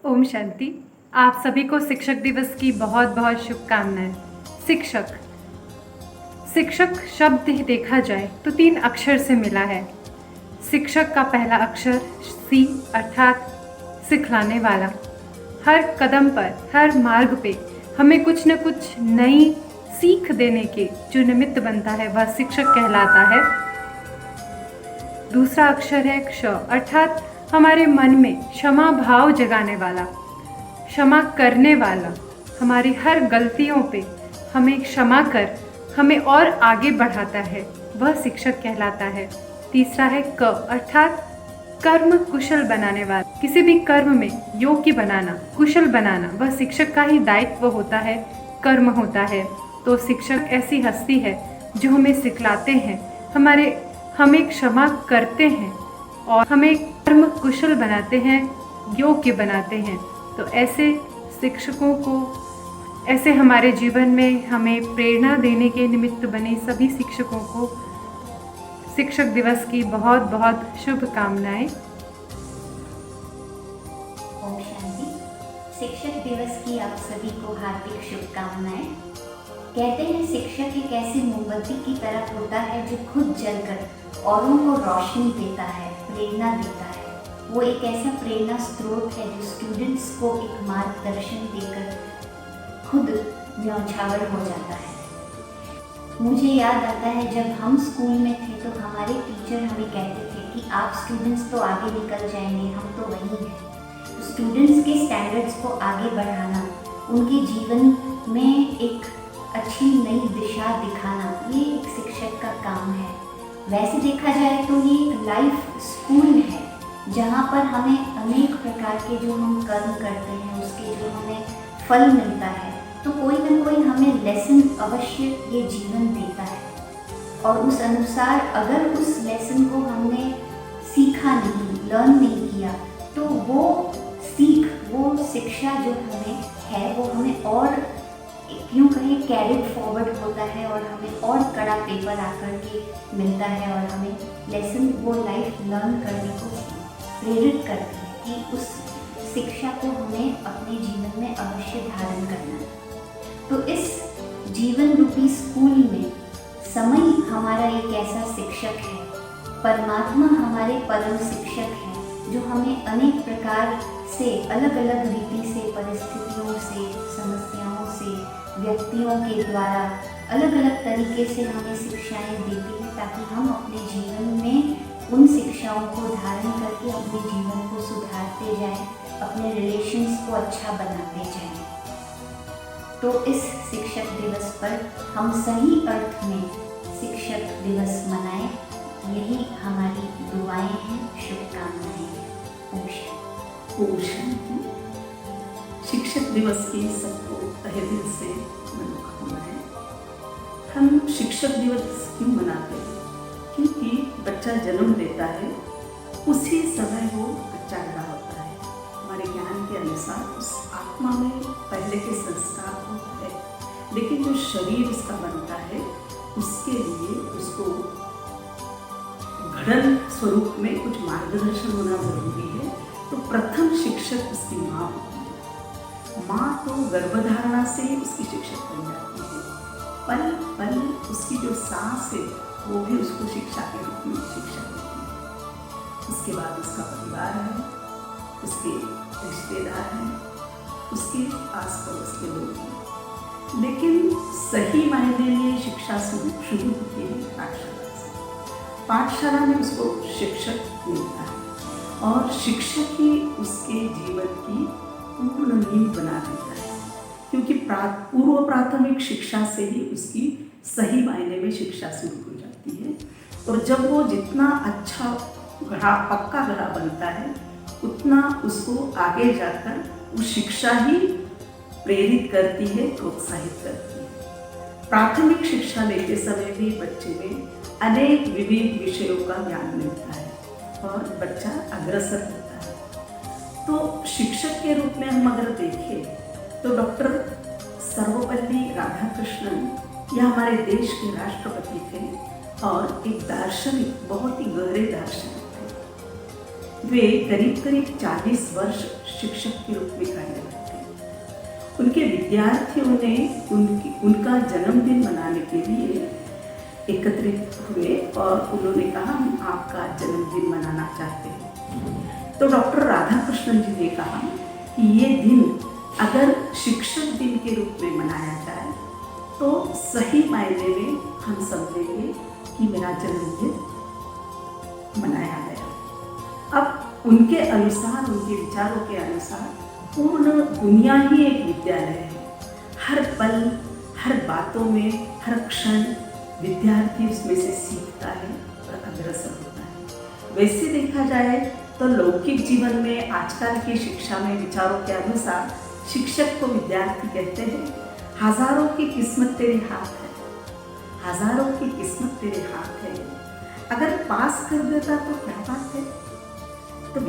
ओम शांति। आप सभी को शिक्षक दिवस की बहुत बहुत शुभकामनाएं। शिक्षक शिक्षक शब्द ही देखा जाए तो 3 अक्षर से मिला है। शिक्षक का पहला अक्षर सी अर्थात सिखलाने वाला। हर कदम पर, हर मार्ग पे हमें कुछ न कुछ नई सीख देने के जो निमित्त बनता है वह शिक्षक कहलाता है। दूसरा अक्षर है क्ष अर्थात हमारे मन में क्षमा भाव जगाने वाला, क्षमा करने वाला। हमारी हर गलतियों पे हमें क्षमा कर हमें और आगे बढ़ाता है, वह शिक्षक कहलाता है। तीसरा है क अर्थात कर्म कुशल बनाने वाला। किसी भी कर्म में योग्य बनाना, कुशल बनाना वह शिक्षक का ही दायित्व होता है, कर्म होता है। तो शिक्षक ऐसी हस्ती है जो हमें सिखलाते हैं, हमें क्षमा करते हैं और हमें कर्म कुशल बनाते हैं, योग्य बनाते हैं। तो ऐसे शिक्षकों को, ऐसे हमारे जीवन में हमें प्रेरणा देने के निमित्त बने सभी शिक्षकों को शिक्षक दिवस की बहुत बहुत शुभकामनाएं। ओम शांति। शिक्षक दिवस की आप सभी को हार्दिक शुभकामनाएं। कहते हैं शिक्षक एक ऐसी मोमबत्ती की तरह होता है जो खुद जलकर औरों को रोशनी देता है, प्रेरणा देता है। वो एक ऐसा प्रेरणा स्रोत है जो स्टूडेंट्स को एक मार्गदर्शन देकर खुद न्यौछावर हो जाता है। मुझे याद आता है जब हम स्कूल में थे तो हमारे टीचर हमें कहते थे कि आप स्टूडेंट्स तो आगे निकल जाएंगे, हम तो वही हैं। स्टूडेंट्स के स्टैंडर्ड्स को आगे बढ़ाना, उनके जीवन में एक अच्छी नई दिशा दिखाना, ये एक शिक्षक का काम है। वैसे देखा जाए तो ये एक लाइफ स्कूल है जहाँ पर हमें अनेक प्रकार के जो हम कर्म करते हैं उसके जो हमें फल मिलता है, तो कोई ना कोई हमें लेसन अवश्य ये जीवन देता है। और उस अनुसार अगर उस लेसन को हमने सीखा नहीं, लर्न नहीं किया, तो वो शिक्षा जो हमें है वो हमें और यूँ कहीं कैरिड फॉरवर्ड होता है और हमें और कड़ा पेपर आकर के मिलता है और हमें लेसन वो लाइफ लर्न करने को प्रेरित करती है कि उस शिक्षा को हमें अपने जीवन में अवश्य धारण करना है। तो इस जीवन रूपी स्कूल में समय हमारा एक ऐसा शिक्षक है, परमात्मा हमारे परम शिक्षक हैं जो हमें अनेक प्रकार से, अलग अलग रीति से, परिस्थितियों से, समस्याओं से, व्यक्तियों के द्वारा अलग अलग तरीके से हमें शिक्षाएं देती हैं ताकि हम अपने जीवन में उन शिक्षाओं को धारण करके अपने जीवन को सुधारते जाएं, अपने रिलेशंस को अच्छा बनाते जाएं। तो इस शिक्षक दिवस पर हम सही अर्थ में शिक्षक दिवस मनाएं, यही हमारी दुआएं हैं, शुभकामनाएं हैं। ओम शांति। शिक्षक दिवस की सबको तहे दिल से मनोकामनाएं। हम शिक्षक दिवस क्यों मनाते हैं? क्योंकि बच्चा जन्म लेता है, उसी समय वो बच्चा बड़ा होता है। हमारे ज्ञान के अनुसार उस आत्मा में पहले के संस्कार होते हैं, लेकिन जो शरीर उसका बनता है उसके लिए उसको घड़न स्वरूप में कुछ मार्गदर्शन होना जरूरी है। तो प्रथम शिक्षक उसकी माँ होती है। माँ तो गर्भधारणा से उसकी शिक्षक बन जाती है। पल पल उसकी जो सांस है वो भी उसको शिक्षा के रूप में शिक्षा देती है। उसके बाद उसका परिवार है, उसके रिश्तेदार हैं, उसके आस पड़ोस के लोग हैं। लेकिन सही मायने में शिक्षा शुरू होती है पाठशाला से। पाठशाला में उसको शिक्षक मिलता है और शिक्षक ही उसके जीवन की पूर्ण नींव बना देता है, क्योंकि पूर्व प्राथमिक शिक्षा से ही उसकी सही मायने में शिक्षा शुरू हो जाती है। और जब वो जितना अच्छा घड़ा, पक्का घड़ा बनता है, उतना उसको आगे जाकर वो शिक्षा ही प्रेरित करती है, प्रोत्साहित करती है। प्राथमिक शिक्षा लेते समय भी बच्चे में अनेक विविध विषयों का ज्ञान मिलता है और बच्चा अग्रसर होता है। तो शिक्षक के रूप में हम अगर देखें तो डॉक्टर सर्वपल्ली राधाकृष्णन यह हमारे देश के राष्ट्रपति थे और एक दार्शनिक, बहुत ही गहरे दार्शनिक थे। वे करीब करीब 40 वर्ष शिक्षक के रूप में कार्यरत थे। उनके विद्यार्थियों ने उनका जन्मदिन मनाने के लिए एकत्रित हुए और उन्होंने कहा हम आपका जन्मदिन मनाना चाहते हैं। तो डॉक्टर राधाकृष्णन जी ने कहा कि ये दिन अगर शिक्षक दिन के रूप में मनाया जाए तो सही मायने में हम समझेंगे कि मेरा जन्मदिन मनाया गया। अब उनके अनुसार, उनके विचारों के अनुसार पूर्ण दुनिया ही एक विद्यालय है। हर पल, हर बातों में, हर क्षण विद्यार्थी उसमें से सीखता है और अग्रसर होता है। वैसे देखा जाए तो लौकिक जीवन में, आजकल की शिक्षा में विचारों के अनुसार शिक्षक को विद्यार्थी कहते हैं। हजारों की किस्मत तेरे हाथ है, हजारों की किस्मत तेरे हाथ है, अगर पास कर देता तो क्या बात है। तो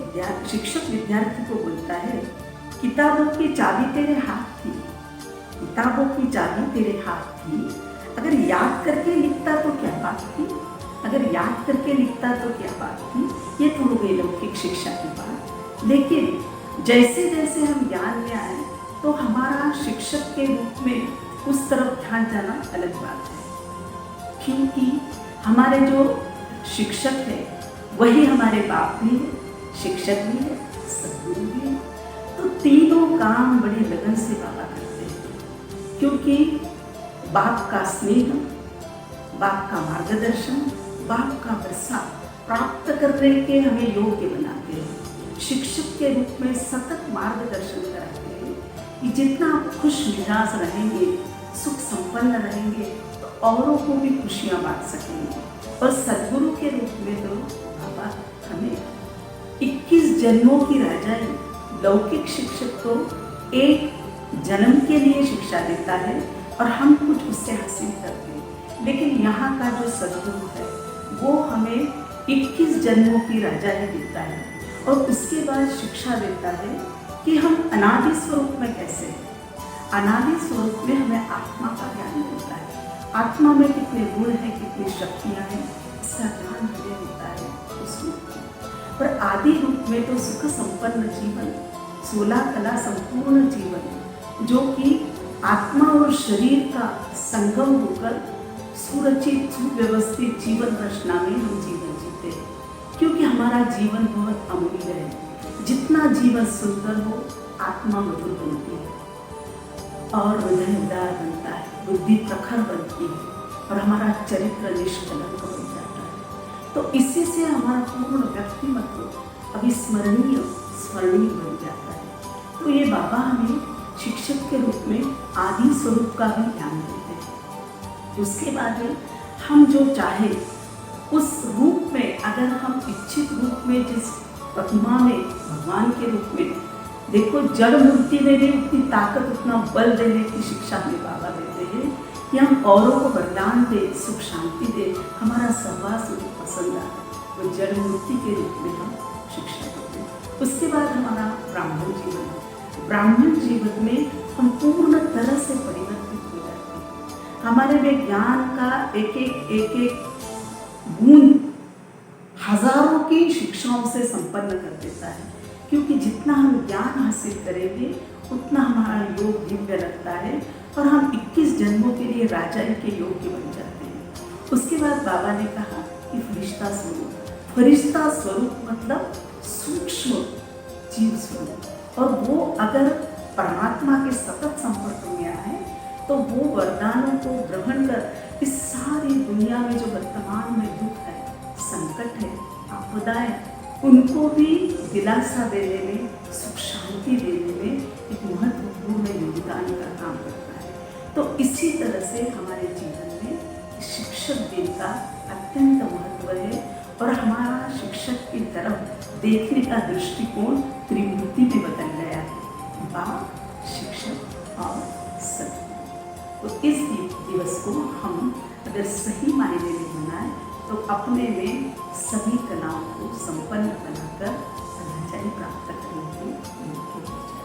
शिक्षक विद्यार्थी को बोलता है किताबों की चाबी तेरे हाथ थी, किताबों की चाबी तेरे हाथ थी, अगर याद करके लिखता तो क्या बात थी, अगर याद करके लिखता तो क्या बात थी। ये तो हो गई लौकिक शिक्षा की बात। लेकिन जैसे जैसे हम ज्ञान में आए तो हमारा शिक्षक के रूप में उस तरफ ध्यान जाना अलग बात है, क्योंकि हमारे जो शिक्षक है वही हमारे बाप भी है, शिक्षक भी है, सद्गुरु भी है। तो तीनों काम बड़ी लगन से बाबा करते हैं, क्योंकि बाप का स्नेह, बाप का मार्गदर्शन, बाप का प्रसाद प्राप्त करने के हमें योग्य बनाते हैं। शिक्षक के रूप में सतत मार्गदर्शन कराते हैं कि जितना आप खुश मिजाज रहेंगे, सुख संपन्न रहेंगे तो औरों को भी खुशियाँ बांट सकेंगे। और सद्गुरु के रूप में तो बाबा हमें 21 जन्मों की राजाई, लौकिक शिक्षक को एक जन्म के लिए शिक्षा देता है और हम कुछ उससे हासिल करते हैं। लेकिन यहाँ का जो सद्गुरु है वो हमें 21 जन्मों की राजाई देता है और उसके बाद शिक्षा देता है कि हम अनादि स्वरूप में कैसे हैं। अनादि स्वरूप में हमें आत्मा का ज्ञान मिलता है, आत्मा में कितने गुण हैं, कितनी शक्तियाँ हैं, इसका ज्ञान हमें मिलता है उस रूप में। पर आदि रूप में तो सुख संपन्न जीवन, 16 कला संपूर्ण जीवन, जो कि आत्मा और शरीर का संगम होकर सुरक्षित सुव्यवस्थित जीवन रचना में हम जीवन जीते हैं। क्योंकि हमारा जीवन बहुत अमूल्य है। जितना जीवन सुंदर हो, आत्मा मधुर बनती है और हृदय उदार बनता है, बुद्धि प्रखर बनती है और हमारा चरित्र निष्कलंक बन जाता है। तो इसी से हमारा पूर्ण व्यक्तिमत्व अविस्मरणीय, स्मरणीय बन जाता है। तो ये बाबा हमें शिक्षक के रूप में आदि स्वरूप का भी ध्यान देते हैं। उसके बाद हम जो चाहे उस रूप में, अगर हम इच्छित रूप में, जिस प्रतिमा में भगवान के रूप में, देखो जड़ मूर्ति में भी उतनी ताकत, उतना बल देने की शिक्षा हमें बाबा देते हैं कि हम औरों को वरदान दे, सुख शांति दे, हमारा सहवास उन्हें पसंद आए। वो जड़ मूर्ति के रूप में हम शिक्षा देते हैं। उसके बाद हमारा ब्राह्मण जीवन, ब्राह्मण जीवन में हम पूर्ण तरह से परिवर्तित हो जाते हैं। हमारे में ज्ञान का एक एक गुण हजारों की शिक्षाओं से संपन्न कर देता है। क्योंकि जितना हम ज्ञान हासिल करेंगे उतना हमारा योग दिव्य लगता है और हम 21 जन्मों के लिए राजाई के योग्य बन जाते हैं। उसके बाद बाबा ने कहा कि फरिश्ता स्वरूप, फरिश्ता स्वरूप मतलब सूक्ष्म जीव स्वरूप, और वो अगर परमात्मा के सतत संपर्क में आए तो वो वरदानों को ग्रहण कर इस सारी दुनिया में जो वर्तमान में दुख है, संकट है, आपदाएं, उनको भी दिलासा देने में, सुख शांति देने में एक महत्वपूर्ण योगदान का काम करता है। तो इसी तरह से हमारे जीवन में शिक्षक दिन का अत्यंत महत्व है और हमारा शिक्षक की तरफ देखने का दृष्टिकोण त्रिमूर्ति में बदल गया है, बाप, शिक्षक और सद्गुरु। तो इस दिवस को हम अगर सही मायने में मनाएं तो अपने में सभी कलाओं को संपन्न बनाकर राजाई प्राप्त करने के योग्य हो जाए।